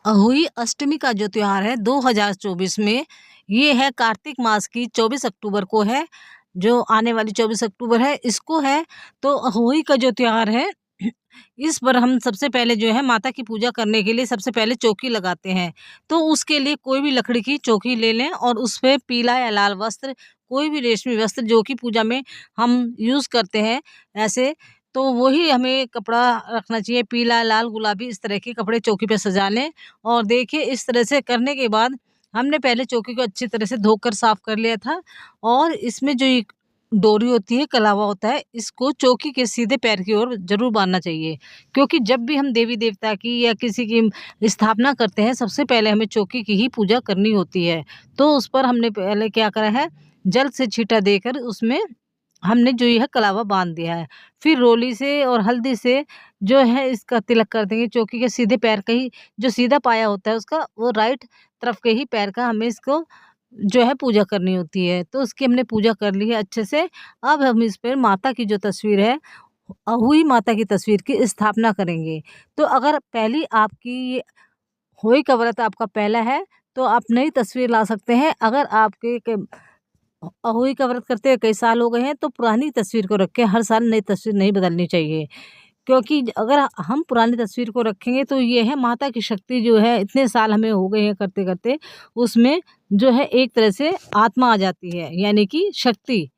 अहोई अष्टमी का जो त्योहार है 2024 में, ये है कार्तिक मास की 24 अक्टूबर को है, जो आने वाली 24 अक्टूबर है इसको है। तो अहोई का जो त्योहार है इस पर हम सबसे पहले जो है माता की पूजा करने के लिए सबसे पहले चौकी लगाते हैं। तो उसके लिए कोई भी लकड़ी की चौकी ले लें और उस पे पीला या लाल वस्त्र, कोई भी रेशमी वस्त्र जो कि पूजा में हम यूज़ करते हैं ऐसे, तो वही हमें कपड़ा रखना चाहिए, पीला, लाल, गुलाबी इस तरह के कपड़े चौकी पे सजा लें। और देखिए इस तरह से करने के बाद हमने पहले चौकी को अच्छी तरह से धोकर साफ कर लिया था और इसमें जो एक डोरी होती है, कलावा होता है, इसको चौकी के सीधे पैर की ओर ज़रूर बाँधना चाहिए। क्योंकि जब भी हम देवी-देवता की या किसी की स्थापना करते हैं, सबसे पहले हमें चौकी की ही पूजा करनी होती है। तो उस पर हमने पहले क्या करा है, जल से छींटा देकर उसमें हमने जो ये है कलावा बाँध दिया है। फिर रोली से और हल्दी से जो है इसका तिलक कर देंगे चौकी के सीधे पैर का ही, जो सीधा पाया होता है उसका, वो राइट तरफ के ही पैर का हमें इसको जो है पूजा करनी होती है। तो उसकी हमने पूजा कर ली है अच्छे से। अब हम इस पर माता की जो तस्वीर है, अहोई माता की तस्वीर की स्थापना करेंगे। तो अगर पहली आपकी ये होई का व्रत आपका पहला है, तो आप नई तस्वीर ला सकते हैं। अगर आपके क अहोई का व्रत करते हुए कई साल हो गए हैं, तो पुरानी तस्वीर को रख के हर साल नई तस्वीर नहीं बदलनी चाहिए। क्योंकि अगर हम पुरानी तस्वीर को रखेंगे तो ये है माता की शक्ति जो है इतने साल हमें हो गए हैं करते-करते, उसमें जो है एक तरह से आत्मा आ जाती है, यानी कि शक्ति।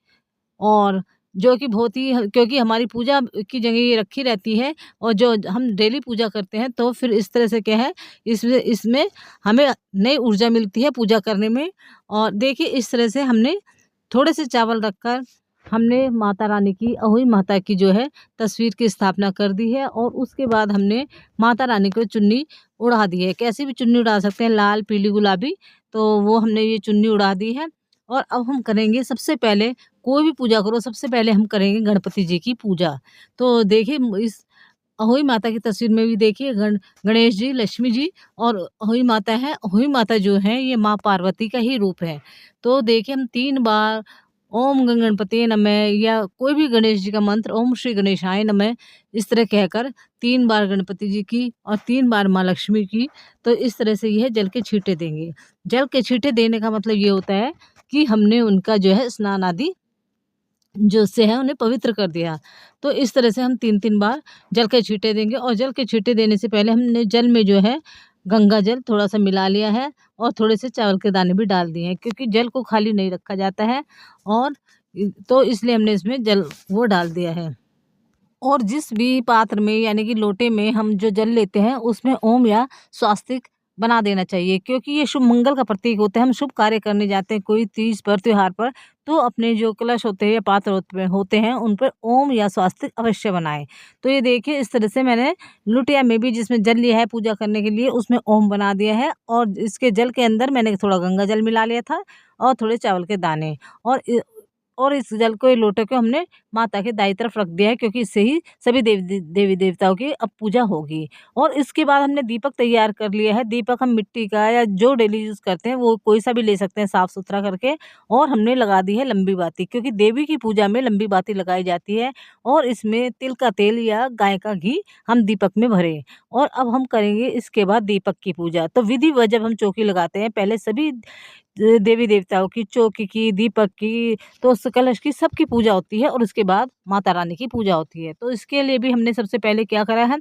और जो कि बहुत ही क्योंकि हमारी पूजा की जगह ये रखी रहती है और जो हम डेली पूजा करते हैं, तो फिर इस तरह से क्या है, इसमें इसमें हमें नई ऊर्जा मिलती है पूजा करने में। और देखिए इस तरह से हमने थोड़े से चावल रखकर हमने माता रानी की, अहोई माता की जो है तस्वीर की स्थापना कर दी है और उसके बाद हमने माता रानी को चुन्नी उड़ा दी है। कैसी भी चुन्नी उड़ा सकते हैं, लाल, पीली, गुलाबी, तो वो हमने ये चुन्नी उड़ा दी है। और अब हम करेंगे सबसे पहले, कोई भी पूजा करो सबसे पहले हम करेंगे गणपति जी की पूजा। तो देखिए इस अहोई माता की तस्वीर में भी देखिए गणेश जी, लक्ष्मी जी और अहोई माता है। अहोई माता जो है ये माँ पार्वती का ही रूप है। तो देखिए हम 3 बार ओम गण गणपतिये नमः या कोई भी गणेश जी का मंत्र, ओम श्री गणेशाय नमः, इस तरह कहकर 3 बार गणपति जी की और 3 बार माँ लक्ष्मी की, तो इस तरह से ये जल के छींटे देंगे। जल के छींटे देने का मतलब ये होता है कि हमने उनका जो है स्नान आदि जो से है उन्हें पवित्र कर दिया। तो इस तरह से हम 3-3 बार जल के छींटे देंगे और जल के छींटे देने से पहले हमने जल में जो है गंगा जल थोड़ा-सा मिला लिया है और थोड़े से चावल के दाने भी डाल दिए हैं, क्योंकि जल को खाली नहीं रखा जाता है। और तो इसलिए हमने इसमें जल वो डाल दिया है। और जिस भी पात्र में यानी कि लोटे में हम जो जल लेते हैं उसमें ओम या स्वास्तिक बना देना चाहिए, क्योंकि ये शुभ मंगल का प्रतीक होता है। हम शुभ कार्य करने जाते हैं कोई तीज पर, त्योहार पर, तो अपने जो कलश होते हैं या पात्र होते हैं उन पर ओम या स्वास्तिक अवश्य बनाएं। तो ये देखिए इस तरह से मैंने लुटिया में भी जिसमें जल लिया है पूजा करने के लिए उसमें ओम बना दिया है और इसके जल के अंदर मैंने थोड़ा गंगा जल मिला लिया था और थोड़े चावल के दाने। और इस जल को, ये लोटे को हमने माता के दाईं तरफ रख दिया है, क्योंकि इससे ही सभी देवी देवताओं की अब पूजा होगी। और इसके बाद हमने दीपक तैयार कर लिया है। दीपक हम मिट्टी का या जो डेली यूज़ करते हैं वो कोई सा भी ले सकते हैं साफ़ सुथरा करके। और हमने लगा दी है लंबी बाती, क्योंकि देवी की पूजा में लंबी बाती लगाई जाती है। और इसमें तिल का तेल या गाय का घी हम दीपक में भरें। और अब हम करेंगे इसके बाद दीपक की पूजा। तो विधिवत जब हम चौकी लगाते हैं, पहले सभी देवी देवताओं की, चौकी की, दीपक की, तो उस कलश की, सबकी पूजा होती है और उसके बाद माता रानी की पूजा होती है। तो इसके लिए भी हमने सबसे पहले क्या करा है,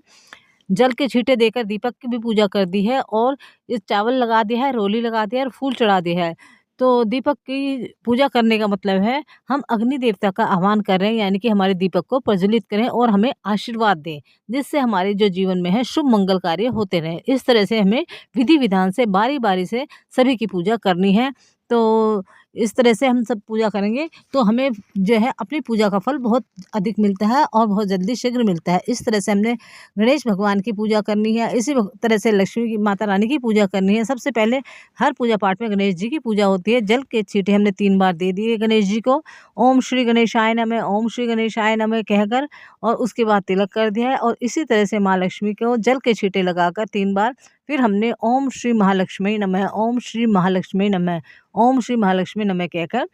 जल के छींटे देकर दीपक की भी पूजा कर दी है और इस चावल लगा दिया है, रोली लगा दिया है और फूल चढ़ा दिया है। तो दीपक की पूजा करने का मतलब है हम अग्नि देवता का आह्वान कर रहे हैं, यानी कि हमारे दीपक को प्रज्वलित करें और हमें आशीर्वाद दें, जिससे हमारे जो जीवन में है शुभ मंगल कार्य होते रहें। इस तरह से हमें विधि विधान से बारी-बारी से सभी की पूजा करनी है। तो इस तरह से हम सब पूजा करेंगे तो हमें जो है अपनी पूजा का फल बहुत अधिक मिलता है और बहुत जल्दी शीघ्र मिलता है। इस तरह से हमने गणेश भगवान की पूजा करनी है, इसी तरह से लक्ष्मी की, माता रानी की पूजा करनी है। सबसे पहले हर पूजा पाठ में गणेश जी की पूजा होती है। जल के छींटे हमने 3 बार दे दिए गणेश जी को, ओम श्री गणेशाय नमः, ओम श्री गणेशाय नमः कहकर, और उसके बाद तिलक कर दिया है। और इसी तरह से माँ लक्ष्मी को जल के छींटे लगाकर 3 बार फिर हमने ओम श्री महालक्ष्मी नमः, ओम श्री महालक्ष्मी नमः, ओम श्री महालक्ष्मी नमः कहकर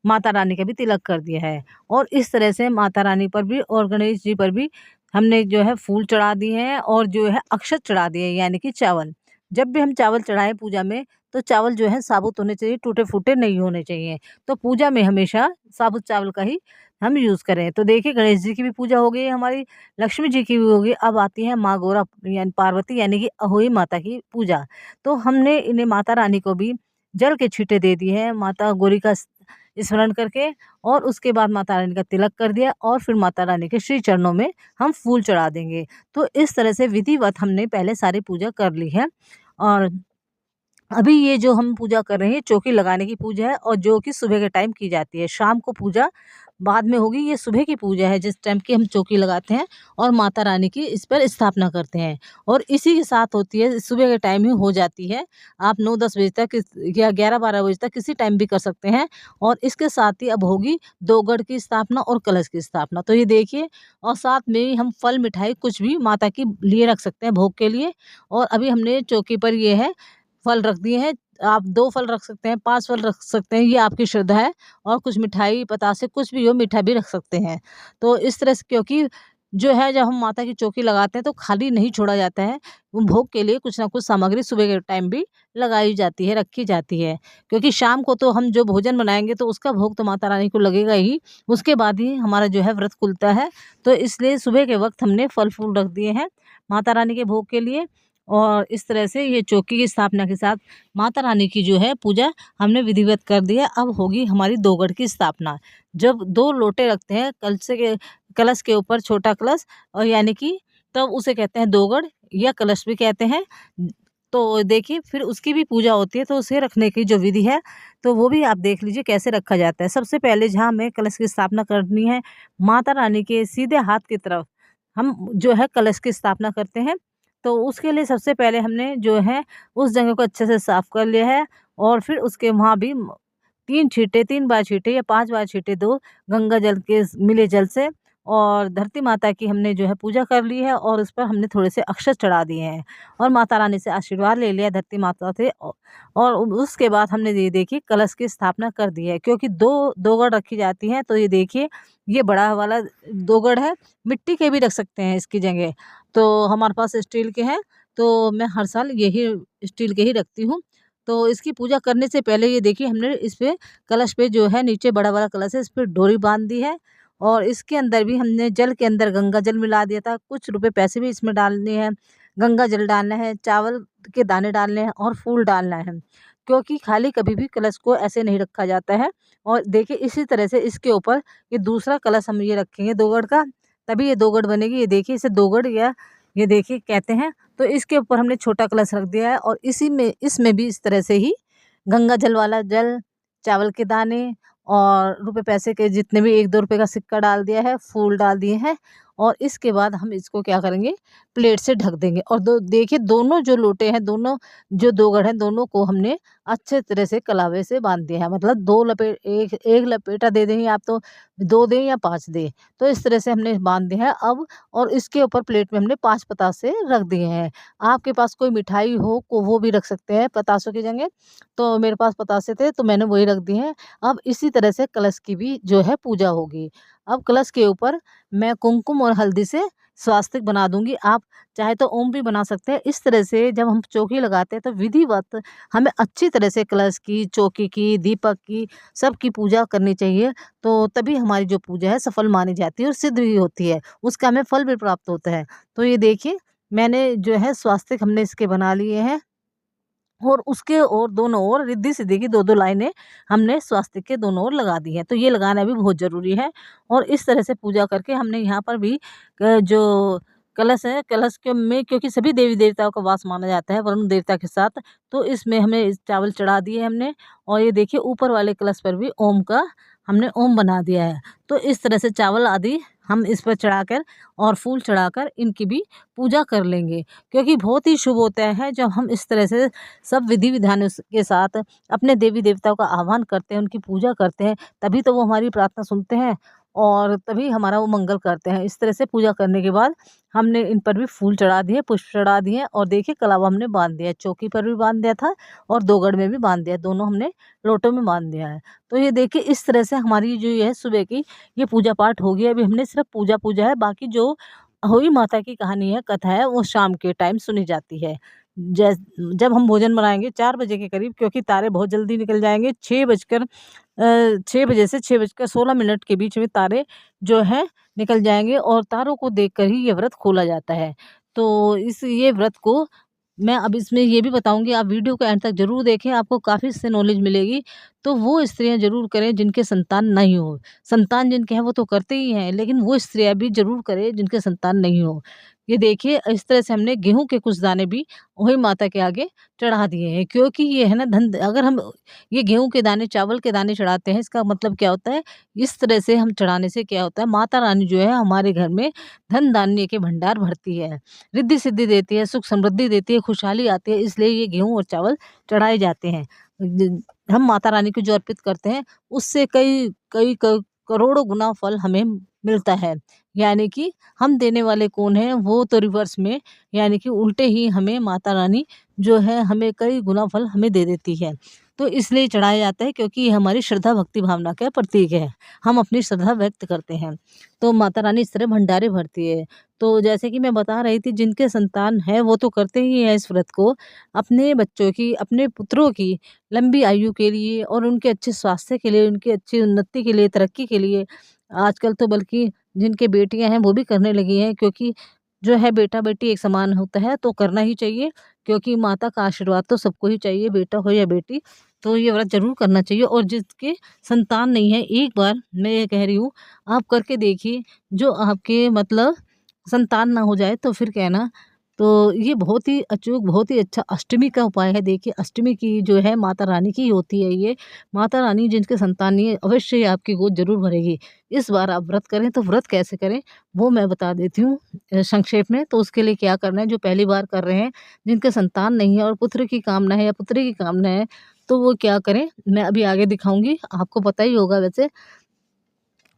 माता रानी का भी तिलक कर दिया है। और इस तरह से माता रानी पर भी और गणेश जी पर भी हमने जो है फूल चढ़ा दिए हैं और जो है अक्षत चढ़ा दिए हैं, यानी कि चावल। जब भी हम चावल चढ़ाएं पूजा में, तो चावल जो है साबुत होने चाहिए, टूटे फूटे नहीं होने चाहिए। तो पूजा में हमेशा साबुत चावल का ही हम यूज़ करें। तो देखिए, गणेश जी की भी पूजा हो गई है हमारी, लक्ष्मी जी की भी हो गई, अब आती है माँ गौरा यानी पार्वती यानी कि अहोई माता की पूजा। तो हमने इन्हें माता रानी को भी जल के छींटे दे दिए हैं माता गौरी का स्मरण करके, और उसके बाद माता रानी का तिलक कर दिया, और फिर माता रानी के श्री चरणों में हम फूल चढ़ा देंगे। तो इस तरह से विधिवत हमने पहले सारी पूजा कर ली है। और अभी ये जो हम पूजा कर रहे हैं, चौकी लगाने की पूजा है, और जो कि सुबह के टाइम की जाती है। शाम को पूजा बाद में होगी, ये सुबह की पूजा है जिस टाइम की हम चौकी लगाते हैं और माता रानी की इस पर स्थापना करते हैं। और इसी के साथ होती है, सुबह के टाइम ही हो जाती है। आप 9-10 बजे तक या 11-12 बजे तक किसी टाइम भी कर सकते हैं। और इसके साथ ही अब होगी दोगड़ की स्थापना और कलश की स्थापना। तो ये देखिए, और साथ में ही हम फल मिठाई कुछ भी माता की लिए रख सकते हैं भोग के लिए। और अभी हमने चौकी पर ये है फल रख दिए हैं। आप 2 फल रख सकते हैं, 5 फल रख सकते हैं, ये आपकी श्रद्धा है। और कुछ मिठाई, बतासे कुछ भी हो, मीठा भी रख सकते हैं। तो इस तरह से, क्योंकि जो है जब हम माता की चौकी लगाते हैं तो खाली नहीं छोड़ा जाता है। वो भोग के लिए कुछ ना कुछ सामग्री सुबह के टाइम भी लगाई जाती है, रखी जाती है। क्योंकि शाम को तो हम जो भोजन बनाएँगे तो उसका भोग तो माता रानी को लगेगा ही, उसके बाद ही हमारा जो है व्रत खुलता है। तो इसलिए सुबह के वक़्त हमने फल-फूल रख दिए हैं माता रानी के भोग के लिए। और इस तरह से ये चौकी की स्थापना के साथ माता रानी की जो है पूजा हमने विधिवत कर दी है। अब होगी हमारी दोगड़ की स्थापना। जब 2 लोटे रखते हैं कलश के ऊपर, छोटा कलश, और यानी कि तब उसे कहते हैं दोगड़, या कलश भी कहते हैं। तो देखिए, फिर उसकी भी पूजा होती है, तो उसे रखने की जो विधि है, तो वो भी आप देख लीजिए कैसे रखा जाता है। सबसे पहले जहाँ हमें कलश की स्थापना करनी है, माता रानी के सीधे हाथ की तरफ हम जो है कलश की स्थापना करते हैं। तो उसके लिए सबसे पहले हमने जो है उस जगह को अच्छे से साफ कर लिया है, और फिर उसके वहाँ भी 3 छींटे, 3 बार छींटे या 5 बार छींटे दो गंगा जल के मिले जल से। और धरती माता की हमने जो है पूजा कर ली है, और उस पर हमने थोड़े से अक्षत चढ़ा दिए हैं, और माता रानी से आशीर्वाद ले लिया धरती माता से। और उसके बाद हमने ये देखिए कलश की स्थापना कर दी है, क्योंकि 2 दोगड़ रखी जाती हैं। तो ये देखिए, ये बड़ा वाला दोगड़ है, मिट्टी के भी रख सकते हैं इसकी जगह। तो हमारे पास स्टील के हैं, तो मैं हर साल यही स्टील के ही रखती हूँ। तो इसकी पूजा करने से पहले ये देखिए, हमने इस पे कलश पे जो है नीचे बड़ा वाला कलश है, इस पे डोरी बाँध दी है। और इसके अंदर भी हमने जल के अंदर गंगा जल मिला दिया था। कुछ रुपए पैसे भी इसमें डालने हैं, गंगा जल डालना है, चावल के दाने डालने हैं, और फूल डालना है। क्योंकि खाली कभी भी कलश को ऐसे नहीं रखा जाता है। और देखिए, इसी तरह से इसके ऊपर ये दूसरा कलश हम ये रखेंगे दोगड़ का, तभी ये दोगड़ बनेगी। ये देखिए, इसे दोगड़ या ये देखिए कहते हैं। तो इसके ऊपर हमने छोटा कलश रख दिया है, और इसी में इसमें भी इस तरह से ही गंगा जल वाला जल, चावल के दाने, और रुपए पैसे के जितने भी 1-2 रुपए का सिक्का डाल दिया है, फूल डाल दिए हैं। और इसके बाद हम इसको क्या करेंगे, प्लेट से ढक देंगे। और देखिए, दोनों जो लोटे हैं, दोनों जो दोगड़ हैं, दोनों को हमने अच्छे तरह से कलावे से बांध दिया है। मतलब 2 एक लपेटा दे देंगे आप, तो 2 दें या 5 दें, तो इस तरह से हमने बांध दिया है अब। और इसके ऊपर प्लेट में हमने 5 पतासे रख दिए हैं। आपके पास कोई मिठाई हो को वो भी रख सकते हैं पतासों की जगह। तो मेरे पास पतासे थे, तो मैंने वही रख दिए हैं। अब इसी तरह से कलश की भी जो है पूजा होगी। अब कलश के ऊपर मैं कुमकुम और हल्दी से स्वास्तिक बना दूँगी। आप चाहे तो ओम भी बना सकते हैं। इस तरह से जब हम चौकी लगाते हैं, तो विधिवत हमें अच्छी तरह से कलश की, चौकी की, दीपक की, सबकी पूजा करनी चाहिए। तो तभी हमारी जो पूजा है सफल मानी जाती है और सिद्ध भी होती है। उसका हमें फल भी प्राप्त होता है। तो ये देखिए, मैंने जो है स्वास्तिक हमने इसके बना लिए हैं। और उसके और दोनों ओर रिद्धि-सिद्धि की 2-2 लाइनें हमने स्वास्तिक के दोनों ओर लगा दी हैं। तो ये लगाना भी बहुत ज़रूरी है। और इस तरह से पूजा करके हमने यहाँ पर भी जो कलश है, कलश के में क्योंकि सभी देवी-देवताओं का वास माना जाता है वरुण देवता के साथ, तो इसमें हमें चावल चढ़ा दिए हमने। और ये देखिए, ऊपर वाले कलश पर भी ओम का हमने ओम बना दिया है। तो इस तरह से चावल आदि हम इस पर चढ़ाकर और फूल चढ़ाकर इनकी भी पूजा कर लेंगे। क्योंकि बहुत ही शुभ होता है जब हम इस तरह से सब विधि विधानों के साथ अपने देवी देवताओं का आह्वान करते हैं, उनकी पूजा करते हैं, तभी तो वो हमारी प्रार्थना सुनते हैं, और तभी हमारा वो मंगल करते हैं। इस तरह से पूजा करने के बाद हमने इन पर भी फूल चढ़ा दिए, पुष्प चढ़ा दिए, और देखिए कलावा हमने बांध दिया है। चौकी पर भी बांध दिया था और दोगड़ में भी बांध दिया, दोनों हमने लोटों में बांध दिया है। तो ये देखिए, इस तरह से हमारी जो ये है सुबह की ये पूजा पाठ हो गया। अभी हमने सिर्फ पूजा है, बाकी जो हुई माता की कहानी है, कथा है, वो शाम के टाइम सुनी जाती है। जैस जब हम भोजन बनाएँगे 4 बजे के करीब, क्योंकि तारे बहुत जल्दी निकल जाएँगे। 6 बजे से 6:16 के बीच में तारे जो है निकल जाएँगे और तारों को देखकर ही ये व्रत खोला जाता है। तो इस ये व्रत को मैं अब इसमें ये भी बताऊँगी, आप वीडियो को एंड तक ज़रूर देखें, आपको काफ़ी इससे नॉलेज मिलेगी। तो वो स्त्रियाँ ज़रूर करें जिनके संतान नहीं हो। संतान जिनके हैं वो तो करते ही हैं, लेकिन वो स्त्रियाँ भी ज़रूर करें जिनके संतान नहीं हो। ये देखिए, इस तरह से हमने गेहूँ के कुछ दाने भी वही माता के आगे चढ़ा दिए हैं, क्योंकि ये है ना धन, अगर हम ये गेहूँ के दाने, चावल के दाने चढ़ाते हैं, इसका मतलब क्या होता है, इस तरह से हम चढ़ाने से क्या होता है, माता रानी जो है हमारे घर में धन धान्य के भंडार भरती है, रिद्धि सिद्धि देती है, सुख समृद्धि देती है, खुशहाली आती है, इसलिए ये गेहूँ और चावल चढ़ाए जाते हैं। हम माता रानी को जो अर्पित करते हैं, उससे कई कई करोड़ों गुना फल हमें मिलता है। यानी कि हम देने वाले कौन हैं, वो तो रिवर्स में, यानी कि उल्टे ही हमें माता रानी जो है हमें कई गुना फल हमें दे देती है। तो इसलिए चढ़ाया जाता है, क्योंकि ये हमारी श्रद्धा भक्ति भावना का प्रतीक है। हम अपनी श्रद्धा व्यक्त करते हैं, तो माता रानी इस तरह भंडारे भरती है। तो जैसे कि मैं बता रही थी, जिनके संतान है वो तो करते ही हैं इस व्रत को, अपने बच्चों की, अपने पुत्रों की लंबी आयु के लिए और उनके अच्छे स्वास्थ्य के लिए, उनकी अच्छी उन्नति के लिए, तरक्की के लिए। आजकल तो बल्कि जिनके बेटियां हैं वो भी करने लगी हैं, क्योंकि जो है बेटा बेटी एक समान होता है, तो करना ही चाहिए, क्योंकि माता का आशीर्वाद तो सबको ही चाहिए, बेटा हो या बेटी। तो ये व्रत जरूर करना चाहिए, और जिसके संतान नहीं है, एक बार मैं ये कह रही हूँ, आप करके देखिए। जो आपके मतलब संतान ना हो जाए तो फिर कहना। तो ये बहुत ही अचूक, बहुत ही अच्छा अष्टमी का उपाय है। देखिए, अष्टमी की जो है माता रानी की होती है ये। माता रानी जिनके संतान नहीं है, अवश्य ही आपकी गोद ज़रूर भरेगी। इस बार आप व्रत करें, तो व्रत कैसे करें वो मैं बता देती हूँ संक्षेप में। तो उसके लिए क्या करना है, जो पहली बार कर रहे हैं, जिनके संतान नहीं है और पुत्र की कामना है या पुत्री की कामना है, तो वो क्या करें, मैं अभी आगे दिखाऊँगी। आपको पता ही होगा वैसे।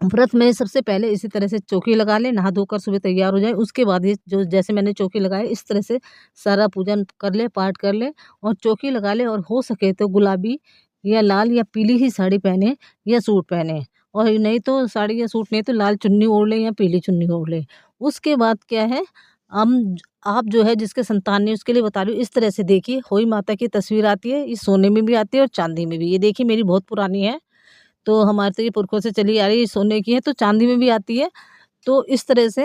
व्रत में सबसे पहले इसी तरह से चौकी लगा लें, नहा धोकर सुबह तैयार हो जाएँ। उसके बाद ये जो जैसे मैंने चौकी लगाई, इस तरह से सारा पूजन कर लें, पाठ कर लें और चौकी लगा लें, और हो सके तो गुलाबी या लाल या पीली ही साड़ी पहने या सूट पहने, और नहीं तो साड़ी या सूट नहीं तो लाल चुन्नी ओढ़ लें या पीली चुन्नी ओढ़ लें। उसके बाद क्या है, हम आप जो है जिसके संतान नहीं, उसके लिए बता रही हूँ। इस तरह से देखिए, होई माता की तस्वीर आती है, ये सोने में भी आती है और चांदी में भी। ये देखिए, मेरी बहुत पुरानी है, तो हमारे तो ये पुरखों से चली आ रही है, सोने की है तो चांदी में भी आती है। तो इस तरह से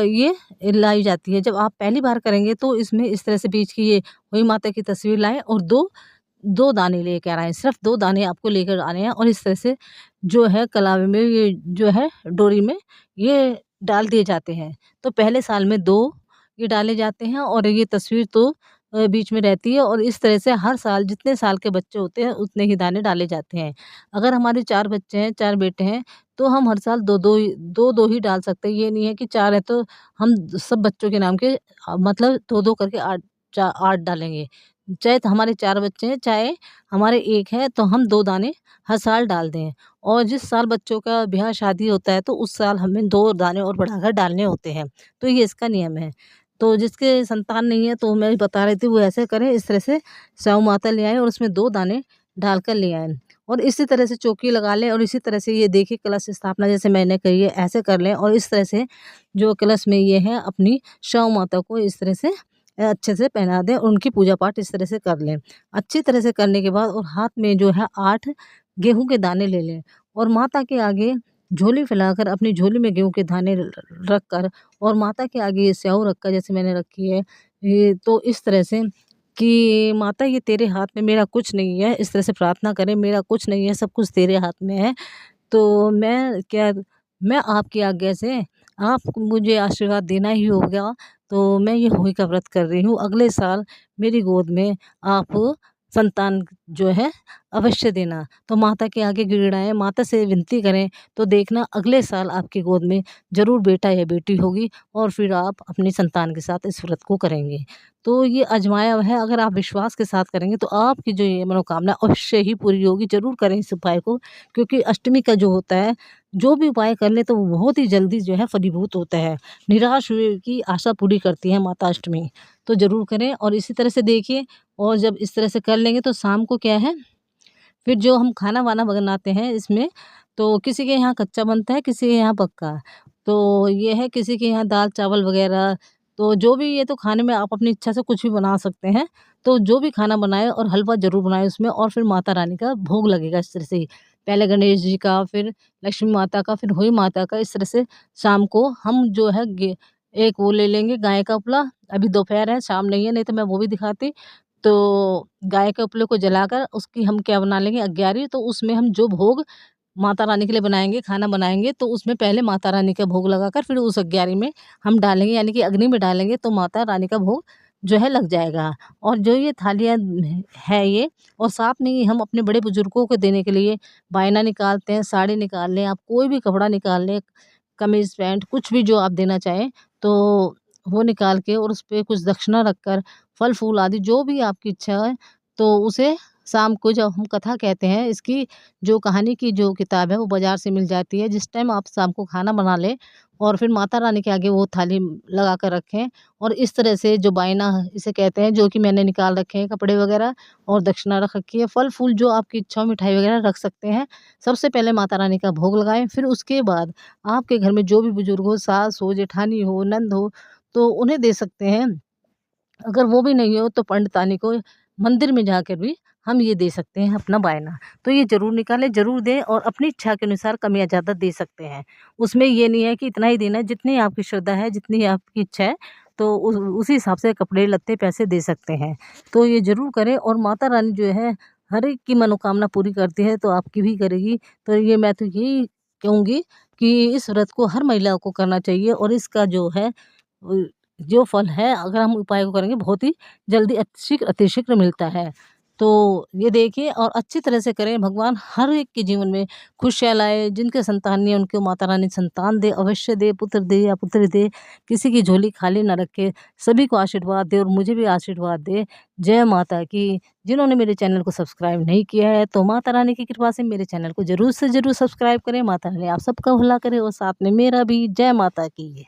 ये लाई जाती है। जब आप पहली बार करेंगे तो इसमें इस तरह से बीच की ये वही माता की तस्वीर लाएँ और 2 दाने लेकर आएँ, सिर्फ़ 2 दाने आपको लेकर आने हैं, और इस तरह से जो है कलावे में, ये जो है डोरी में ये डाल दिए जाते हैं। तो पहले साल में 2 ये डाले जाते हैं, और ये तस्वीर तो बीच में रहती है, और इस तरह से हर साल जितने साल के बच्चे होते हैं उतने ही दाने डाले जाते हैं। अगर हमारे 4 बच्चे हैं, 4 बेटे हैं, तो हम हर साल 2-2 ही डाल सकते हैं। ये नहीं है कि 4 है तो हम सब बच्चों के नाम के मतलब 2-2 करके 8 डालेंगे। चाहे तो हमारे 4 बच्चे हैं, चाहे हमारे 1 है, तो हम 2 दाने हर साल डाल दें। और जिस साल बच्चों का ब्याह शादी होता है तो उस साल हमें 2 दाने और बढ़ाकर डालने होते हैं। तो ये इसका नियम है। तो जिसके संतान नहीं है, तो मैं बता रही थी वो ऐसे करें, इस तरह से स्याऊ माता ले आएँ और उसमें 2 दाने डालकर ले आएँ। और इसी तरह से चौकी लगा लें, और इसी तरह से ये देखिए कलश स्थापना जैसे मैंने कही है, ऐसे कर लें, और इस तरह से जो कलश में ये है अपनी स्याऊ माता को इस तरह से अच्छे से पहना दें, और उनकी पूजा पाठ इस तरह से कर लें। अच्छी तरह से करने के बाद और हाथ में जो है 8 गेहूँ के दाने ले लें, और माता के आगे झोली फैलाकर अपनी झोली में गेहूँ के दाने रख कर, और माता के आगे ये स्याऊ रखकर जैसे मैंने रखी है, ये तो इस तरह से कि माता ये तेरे हाथ में, मेरा कुछ नहीं है, इस तरह से प्रार्थना करें, मेरा कुछ नहीं है, सब कुछ तेरे हाथ में है। तो मैं आपकी आज्ञा से, आप मुझे आशीर्वाद देना ही होगा, तो मैं ये होली का व्रत कर रही हूँ। अगले साल मेरी गोद में आप संतान जो है अवश्य देना। तो माता के आगे गिड़गिड़ाएँ, माता से विनती करें, तो देखना अगले साल आपकी गोद में ज़रूर बेटा या बेटी होगी, और फिर आप अपनी संतान के साथ इस व्रत को करेंगे। तो ये आज़माया है, अगर आप विश्वास के साथ करेंगे तो आपकी जो ये मनोकामना अवश्य ही पूरी होगी। ज़रूर करें इस उपाय को, क्योंकि अष्टमी का जो होता है, जो भी उपाय कर लें तो वो बहुत ही जल्दी जो है फलीभूत होता है। निराश हुए की आशा पूरी करती है माता अष्टमी। तो ज़रूर करें, और इसी तरह से देखिए, और जब इस तरह से कर लेंगे तो शाम को क्या है, फिर जो हम खाना-वाना बनाते हैं इसमें, तो किसी के यहाँ कच्चा बनता है, किसी के यहाँ पक्का। तो ये है, किसी के यहाँ दाल-चावल वग़ैरह, तो जो भी ये तो खाने में आप अपनी इच्छा से कुछ भी बना सकते हैं। तो जो भी खाना बनाएँ और हलवा ज़रूर बनाएँ उसमें, और फिर माता रानी का भोग लगेगा इस तरह से ही। पहले गणेश जी का, फिर लक्ष्मी माता का, फिर होई माता का, इस तरह से शाम को हम जो है एक वो ले लेंगे गाय का उपला। अभी दोपहर है, शाम नहीं है, नहीं तो मैं वो भी दिखाती। तो गाय के उपले को जलाकर उसकी हम क्या बना लेंगे, अग्यारी। तो उसमें हम जो भोग माता रानी के लिए बनाएँगे, खाना बनाएँगे, तो उसमें पहले माता रानी का भोग लगाकर फिर उस अग्यारी में हम डालेंगे, यानी कि अग्नि में डालेंगे, तो माता रानी का भोग जो है लग जाएगा। और जो ये थालियाँ है ये, और साथ में ही हम अपने बड़े बुजुर्गों को देने के लिए वायना निकालते हैं, साड़ी निकाल लें, आप कोई भी कपड़ा निकाल लें, कमीज़, पैंट, कुछ भी जो आप देना चाहें, तो वो निकाल के और उसपे कुछ दक्षिणा रखकर, फल-फूल आदि जो भी आपकी इच्छा है, तो उसे शाम को जब हम कथा कहते हैं, इसकी जो कहानी की जो किताब है वो बाज़ार से मिल जाती है। जिस टाइम आप शाम को खाना बना लें और फिर माता रानी के आगे वो थाली लगा कर रखें, और इस तरह से जो बायना इसे कहते हैं, जो कि मैंने निकाल रखे हैं कपड़े वग़ैरह और दक्षिणा रख रखी है, फल-फूल जो आपकी इच्छा हो, मिठाई वग़ैरह रख सकते हैं। सबसे पहले माता रानी का भोग लगाएँ, फिर उसके बाद आपके घर में जो भी बुज़ुर्ग हो, सास हो, जेठानी हो, नंद हो, तो उन्हें दे सकते हैं। अगर वो भी नहीं हो तो पंडितानी को, मंदिर में जाकर भी हम ये दे सकते हैं अपना बायना। तो ये ज़रूर निकालें, ज़रूर दें, और अपनी इच्छा के अनुसार कम या ज़्यादा दे सकते हैं। उसमें ये नहीं है कि इतना ही देना है, जितनी आपकी श्रद्धा है, जितनी आपकी इच्छा है, तो उसी हिसाब से कपड़े, लत्ते, पैसे दे सकते हैं। तो ये ज़रूर करें, और माता रानी जो है हर एक की मनोकामना पूरी करती है, तो आपकी भी करेगी। तो ये मैं तो यही कहूँगी कि इस व्रत को हर महिला को करना चाहिए, और इसका जो है जो फल है, अगर हम उपाय को करेंगे, बहुत ही जल्दी शीघ्र अतिशीघ्र मिलता है। तो ये देखिए और अच्छी तरह से करें, भगवान हर एक के जीवन में खुशियाँ लाए, जिनके संतान नहीं है उनको माता रानी संतान दे, अवश्य दे, पुत्र दे या पुत्री दे, किसी की झोली खाली ना रखे, सभी को आशीर्वाद दे और मुझे भी आशीर्वाद दे। जय माता की। जिन्होंने मेरे चैनल को सब्सक्राइब नहीं किया है, तो माता रानी की कृपा से मेरे चैनल को ज़रूर से ज़रूर सब्सक्राइब करें। माता रानी आप सबका भला करे और साथ में मेरा भी। जय माता की।